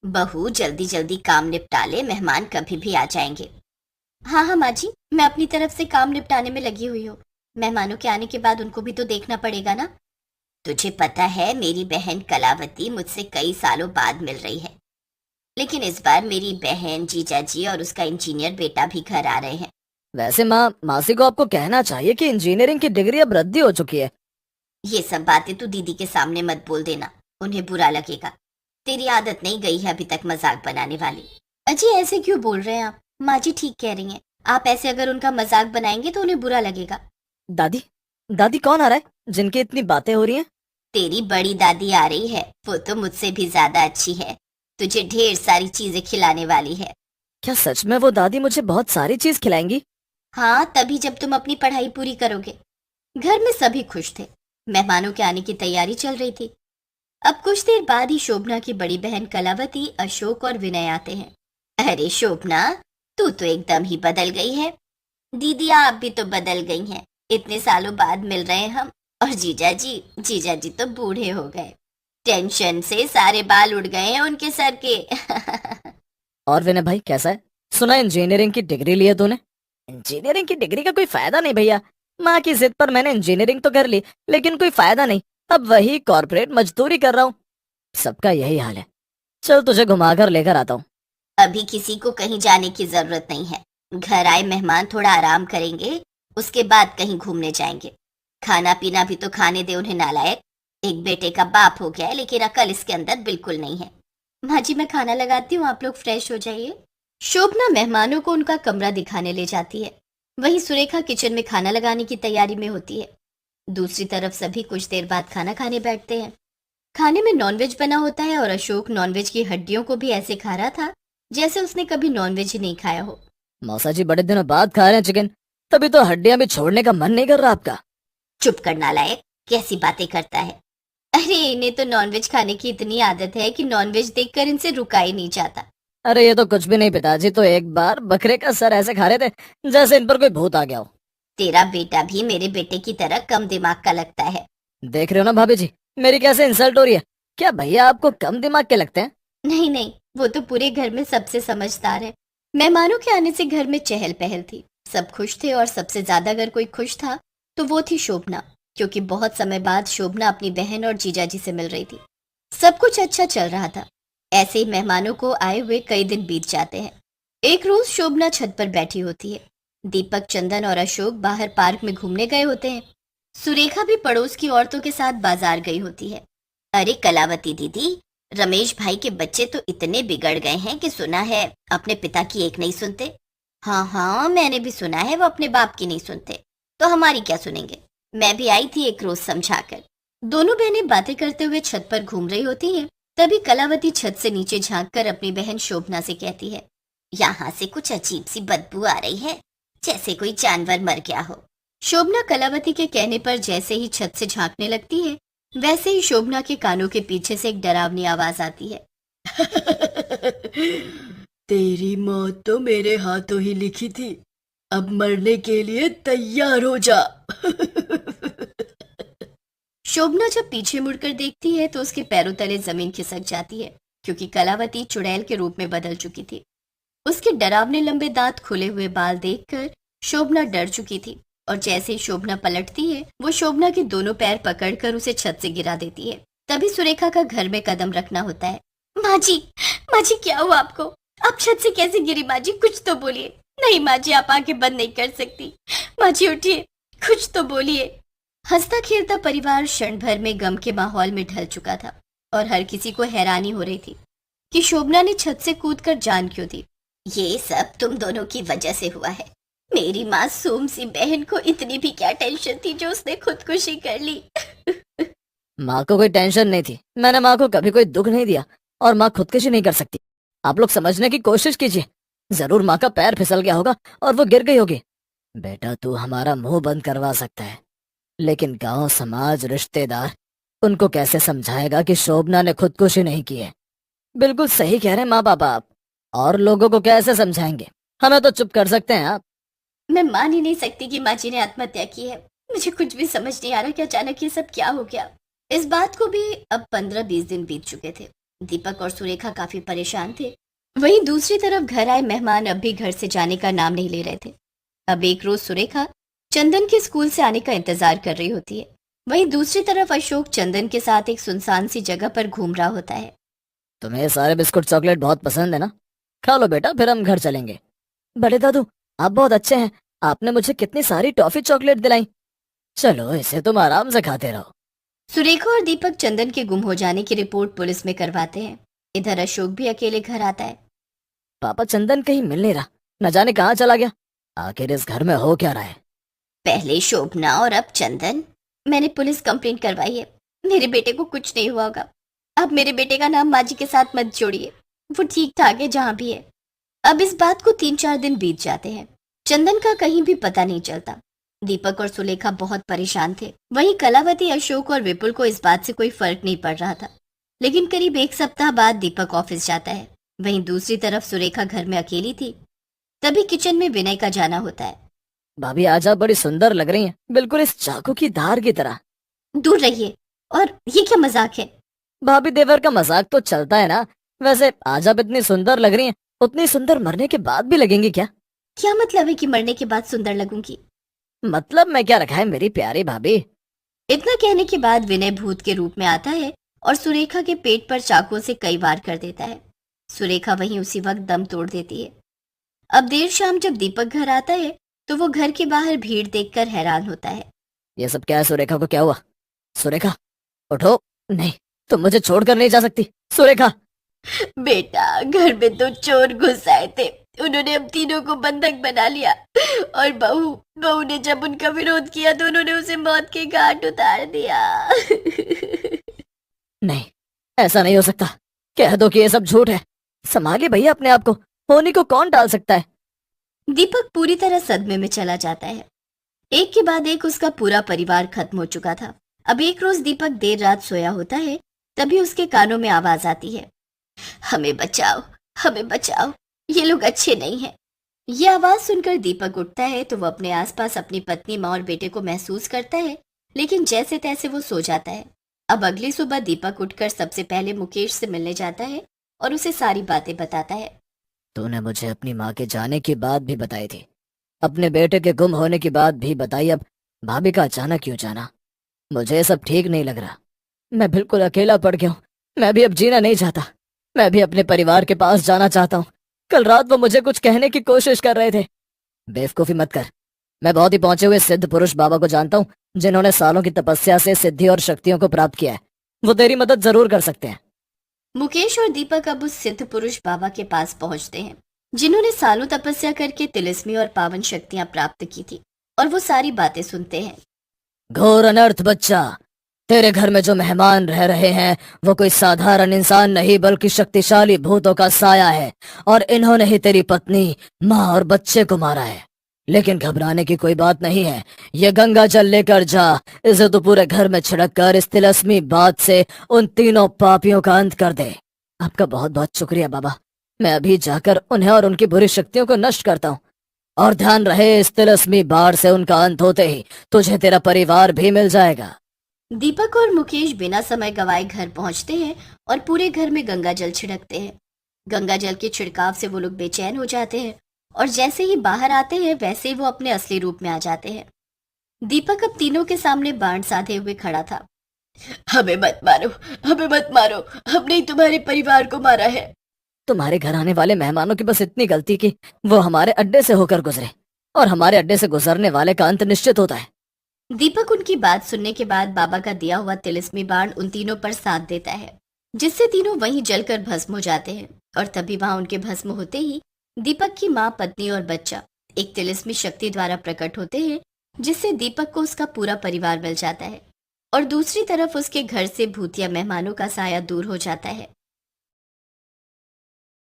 बहू जल्दी जल्दी काम निपटा ले, मेहमान कभी भी आ जाएंगे। हाँ हाँ माँ जी, मैं अपनी तरफ से काम निपटाने में लगी हुई हूँ। मेहमानों के आने के बाद उनको भी तो देखना पड़ेगा ना। तुझे पता है मेरी बहन कलावती मुझसे कई सालों बाद मिल रही है, लेकिन इस बार मेरी बहन, जीजा जी और उसका इंजीनियर बेटा भी घर आ रहे हैं। वैसे माँ, मासी को आपको कहना चाहिए कि इंजीनियरिंग की डिग्री अब रद्दी हो चुकी है। ये सब बातें तू दीदी के सामने मत बोल देना, उन्हें बुरा लगेगा। तेरी आदत नहीं गई है अभी तक मजाक बनाने वाली। अजी ऐसे क्यों बोल रहे हैं आप? माँ जी ठीक कह रही हैं। आप ऐसे अगर उनका मजाक बनाएंगे तो उन्हें बुरा लगेगा। दादी, दादी कौन आ रहा है जिनकी इतनी बातें हो रही हैं? तेरी बड़ी दादी आ रही है, वो तो मुझसे भी ज्यादा अच्छी है। तुझे ढेर सारी चीजें खिलाने वाली है। क्या सच में वो दादी मुझे बहुत सारी चीज खिलाएंगी? हाँ, तभी जब तुम अपनी पढ़ाई पूरी करोगे। घर में सभी खुश थे। मेहमानों के आने की तैयारी चल रही थी। अब कुछ देर बाद ही शोभना की बड़ी बहन कलावती, अशोक और विनय आते हैं। अरे शोभना, तू तो एकदम ही बदल गई है। दीदी आप भी तो बदल गई हैं। इतने सालों बाद मिल रहे हैं हम। और जीजा जी तो बूढ़े हो गए। टेंशन से सारे बाल उड़ गए हैं उनके सर के। और विनय भाई कैसा है? सुना इंजीनियरिंग की डिग्री ली है तूने। इंजीनियरिंग की डिग्री का कोई फायदा नहीं भैया। माँ की जिद पर मैंने इंजीनियरिंग तो कर ली, लेकिन कोई फायदा नहीं। अब वही कॉर्पोरेट मजदूरी कर रहा हूँ। सबका यही हाल है। चल तुझे घुमाकर लेकर आता हूँ। अभी किसी को कहीं जाने की जरूरत नहीं है। घर आए मेहमान थोड़ा आराम करेंगे, उसके बाद कहीं घूमने जाएंगे। खाना पीना भी तो खाने दे उन्हें, नालायक। एक बेटे का बाप हो गया है, लेकिन अकल इसके अंदर बिल्कुल नहीं है। माँ जी मैं खाना लगाती हूँ, आप लोग फ्रेश हो जाइए। शोभना मेहमानों को उनका कमरा दिखाने ले जाती है। वहीं सुरेखा किचन में खाना लगाने की तैयारी में होती है। दूसरी तरफ सभी कुछ देर बाद खाना खाने बैठते हैं। खाने में नॉनवेज बना होता है और अशोक नॉनवेज की हड्डियों को भी ऐसे खा रहा था जैसे उसने कभी नॉनवेज ही नहीं खाया हो। मौसा जी बड़े दिनों बाद खा रहे हैं चिकन, तभी तो हड्डियां भी छोड़ने का मन नहीं कर रहा आपका। चुप कर नालायक, कैसी बातें करता है। अरे इन्हें तो नॉनवेज खाने की इतनी आदत है कि नॉनवेज देखकर इनसे रुका ही नहीं जाता। अरे ये तो कुछ भी नहीं पिताजी, तो एक बार बकरे का सर ऐसे खा रहे थे जैसे इन पर कोई भूत आ गया हो। तेरा बेटा भी मेरे बेटे की तरह कम दिमाग का लगता है। देख रहे हो ना भाभी जी, मेरी कैसे इंसल्ट हो रही है। क्या भैया आपको कम दिमाग के लगते हैं? नहीं नहीं, वो तो पूरे घर में सबसे समझदार है। मेहमानों के आने से घर में चहल पहल थी। सब खुश थे और सबसे ज्यादा अगर कोई खुश था तो वो थी शोभना, क्योंकि बहुत समय बाद शोभना अपनी बहन और जीजाजी से मिल रही थी। सब कुछ अच्छा चल रहा था। ऐसे ही मेहमानों को आए हुए कई दिन बीत जाते हैं। एक रोज शोभना छत पर बैठी होती है। दीपक, चंदन और अशोक बाहर पार्क में घूमने गए होते हैं। सुरेखा भी पड़ोस की औरतों के साथ बाजार गई होती है। अरे कलावती दीदी, रमेश भाई के बच्चे तो इतने बिगड़ गए हैं कि सुना है अपने पिता की एक नहीं सुनते। हाँ हाँ, मैंने भी सुना है वो अपने बाप की नहीं सुनते, तो हमारी क्या सुनेंगे। मैं भी आई थी एक रोज समझाकर। दोनों बहनें बातें करते हुए छत पर घूम रही होती हैं। तभी कलावती छत से नीचे झांककर अपनी बहन शोभना से कहती है, यहाँ से कुछ अजीब सी बदबू आ रही है, जैसे कोई जानवर मर गया हो। शोभना कलावती के कहने पर जैसे ही छत से झांकने लगती है, वैसे ही शोभना के कानों के पीछे से एक डरावनी आवाज आती है। तेरी मौत तो मेरे हाथों ही लिखी थी। अब मरने के लिए तैयार हो जा। शोभना जब पीछे मुड़कर देखती है तो उसके पैरों तले जमीन खिसक जाती है, क्योंकि कलावती चुड़ैल के रूप में बदल चुकी थी। उसके डरावने लंबे दांत, खुले हुए बाल देखकर शोभना डर चुकी थी। और जैसे ही शोभना पलटती है, वो शोभना के दोनों पैर पकड़कर उसे छत से गिरा देती है। तभी सुरेखा का घर में कदम रखना होता है। माँ जी क्या हुआ आपको? आप छत से कैसे गिरी माँ जी? कुछ तो बोलिए। नहीं माँ जी, आप आंखें बंद नहीं कर सकती। माँ जी उठिए, कुछ तो बोलिए। हंसता खेलता परिवार क्षण भर में गम के माहौल में ढल चुका था और हर किसी को हैरानी हो रही थी कि शोभना ने छत से कूदकर जान क्यों दी। ये सब तुम दोनों की वजह से हुआ है। मेरी मासूम सी बहन को इतनी भी क्या टेंशन थी जो उसने खुदकुशी कर ली। माँ को कोई टेंशन नहीं थी। मैंने माँ को कभी कोई दुख नहीं दिया, और माँ खुदकुशी नहीं कर सकती। आप लोग समझने की कोशिश कीजिए। जरूर माँ का पैर फिसल गया होगा और वो गिर गई होगी। बेटा तू हमारा मुंह बंद करवा सकता है, लेकिन गांव, समाज, रिश्तेदार, उनको कैसे समझाएगा कि शोभना ने खुदकुशी नहीं की है? बिल्कुल सही कह रहे हैं माँ बाप आप। और लोगों को कैसे समझाएंगे? हमें तो चुप कर सकते हैं आप। मैं मान ही नहीं सकती कि माँ जी ने आत्महत्या की है। मुझे कुछ भी समझ नहीं आ रहा कि अचानक ये सब क्या हो गया। इस बात को भी अब 15-20 दिन बीत चुके थे। दीपक और सुरेखा काफी परेशान थे। वहीं दूसरी तरफ घर आए मेहमान अब भी घर से जाने का नाम नहीं ले रहे थे। अब एक रोज सुरेखा चंदन के स्कूल से आने का इंतजार कर रही होती है। वहीं दूसरी तरफ अशोक चंदन के साथ एक सुनसान सी जगह पर घूम रहा होता है। तुम्हें ये सारे बिस्कुट चॉकलेट बहुत पसंद है ना? खा लो बेटा, फिर हम घर चलेंगे। बड़े दादू, आप बहुत अच्छे हैं, आपने मुझे कितनी सारी टॉफी चॉकलेट दिलाई। चलो, इसे तुम आराम से खाते रहो। सुरेखा और दीपक चंदन के गुम हो जाने की रिपोर्ट पुलिस में करवाते हैं। इधर अशोक भी अकेले घर आता है। पापा, चंदन कहीं मिल नहीं रहा, न जाने कहाँ चला गया। आखिर इस घर में हो क्या रहा है? पहले शोभना और अब चंदन। मैंने पुलिस कंप्लेंट करवाई है। मेरे बेटे को कुछ नहीं हुआ होगा। अब मेरे बेटे का नाम माँ जी के साथ मत जोड़िए, वो ठीक ठाक है जहाँ भी है। अब इस बात को 3-4 दिन बीत जाते हैं। चंदन का कहीं भी पता नहीं चलता। दीपक और सुलेखा बहुत परेशान थे। वहीं कलावती, अशोक और विपुल को इस बात से कोई फर्क नहीं पड़ रहा था। लेकिन करीब 1 सप्ताह बाद दीपक ऑफिस जाता है। वहीं दूसरी तरफ सुरेखा घर में अकेली थी। तभी किचन में विनय का जाना होता है। भाभी, आज आप बड़ी सुंदर लग रही हैं, बिल्कुल इस चाकू की धार की तरह। दूर रहिए। और ये क्या मजाक है? भाभी, देवर का मजाक तो चलता है ना। वैसे आज आप इतनी सुंदर लग रही हैं, उतनी सुंदर मरने के बाद भी लगेंगी क्या? क्या मतलब है कि मरने के बाद सुंदर लगूंगी? मतलब मैं क्या रखा है मेरी प्यारी भाभी। इतना कहने के बाद विनय भूत के रूप में आता है और सुरेखा के पेट पर चाकू से कई वार कर देता है। सुरेखा वहीं उसी वक्त दम तोड़ देती है। अब देर शाम जब दीपक घर आता है तो वो घर के बाहर भीड़ देखकर हैरान होता है। ये सब क्या है? सुरेखा को क्या हुआ? सुरेखा, उठो। नहीं, तुम मुझे छोड़कर नहीं जा सकती। सुरेखा। बेटा, घर में 2 चोर घुस आए थे। उन्होंने हम तीनों को बंधक बना लिया और बहू ने जब उनका विरोध किया तो उन्होंने उसे मौत के घाट उतार दिया। नहीं, ऐसा नहीं हो सकता। कह दो कि ये सब झूठ है। संभालिए भैया अपने आप को, होनी को कौन टाल सकता है? दीपक पूरी तरह सदमे में चला जाता है। एक के बाद एक उसका पूरा परिवार खत्म हो चुका था। अब एक रोज दीपक देर रात सोया होता है, तभी उसके कानों में आवाज आती है, हमें बचाओ, हमें बचाओ, ये लोग अच्छे नहीं हैं। ये आवाज सुनकर दीपक उठता है तो वो अपने आसपास अपनी पत्नी, माँ और बेटे को महसूस करता है, लेकिन जैसे तैसे वो सो जाता है। अब अगली सुबह दीपक उठकर सबसे पहले मुकेश से मिलने जाता है और उसे सारी बातें बताता है। तूने मुझे अपनी माँ के जाने की बात भी बताई थी, अपने बेटे के गुम होने की बात भी बताई, अब भाभी का अचानक क्यों जाना? मुझे ये सब ठीक नहीं लग रहा। मैं बिल्कुल अकेला पड़ गया हूँ। मैं भी अब जीना नहीं चाहता। मैं भी अपने परिवार के पास जाना चाहता हूँ। कल रात वो मुझे कुछ कहने की कोशिश कर रहे थे। बेवकूफी मत कर। मैं बहुत ही पहुंचे हुए सिद्ध पुरुष बाबा को जानता हूँ, जिन्होंने सालों की तपस्या से सिद्धि और शक्तियों को प्राप्त किया है। वो तेरी मदद जरूर कर सकते हैं। मुकेश और दीपक अब उस सिद्ध पुरुष बाबा के पास पहुंचते हैं, जिन्होंने सालों तपस्या करके तिलिस्मी और पावन शक्तियां प्राप्त की थी, और वो सारी बातें सुनते हैं। घोर अनर्थ बच्चा, तेरे घर में जो मेहमान रह रहे हैं वो कोई साधारण इंसान नहीं बल्कि शक्तिशाली भूतों का साया है, और इन्होंने ही तेरी पत्नी, माँ और बच्चे को मारा है। लेकिन घबराने की कोई बात नहीं है। ये गंगा जल लेकर जा, इसे तो पूरे घर में छिड़क कर इस तिलस्मी बात से उन तीनों पापियों का अंत कर दे। आपका बहुत बहुत शुक्रिया बाबा। मैं अभी जाकर उन्हें और उनकी बुरी शक्तियों को नष्ट करता हूँ। और ध्यान रहे, इस तिलस्मी बाढ़ से उनका अंत होते ही तुझे तेरा परिवार भी मिल जाएगा। दीपक और मुकेश बिना समय गवाए घर पहुंचते हैं और पूरे घर में गंगा जल छिड़कते हैं। गंगा जल के छिड़काव से वो लोग बेचैन हो जाते हैं, और जैसे ही बाहर आते हैं वैसे ही वो अपने असली रूप में आ जाते हैं। दीपक अब तीनों के सामने बाण साधे हुए खड़ा था। हमें मत मारो, हमें मत मारो, हमने ही तुम्हारे परिवार को मारा है। तुम्हारे घर आने वाले मेहमानों की बस इतनी गलती कि वो हमारे अड्डे से होकर गुजरे, और हमारे अड्डे से गुजरने वाले का अंत निश्चित होता है। दीपक उनकी बात सुनने के बाद बाबा का दिया हुआ तिलिस्मी बाण उन तीनों पर साथ देता है, जिससे तीनों वहीं जलकर भस्म हो जाते हैं। और तभी वहां उनके भस्म होते ही दीपक की माँ, पत्नी और बच्चा एक तिलिस्मी शक्ति द्वारा प्रकट होते हैं, जिससे दीपक को उसका पूरा परिवार मिल जाता है, और दूसरी तरफ उसके घर से भूतिया मेहमानों का साया दूर हो जाता है।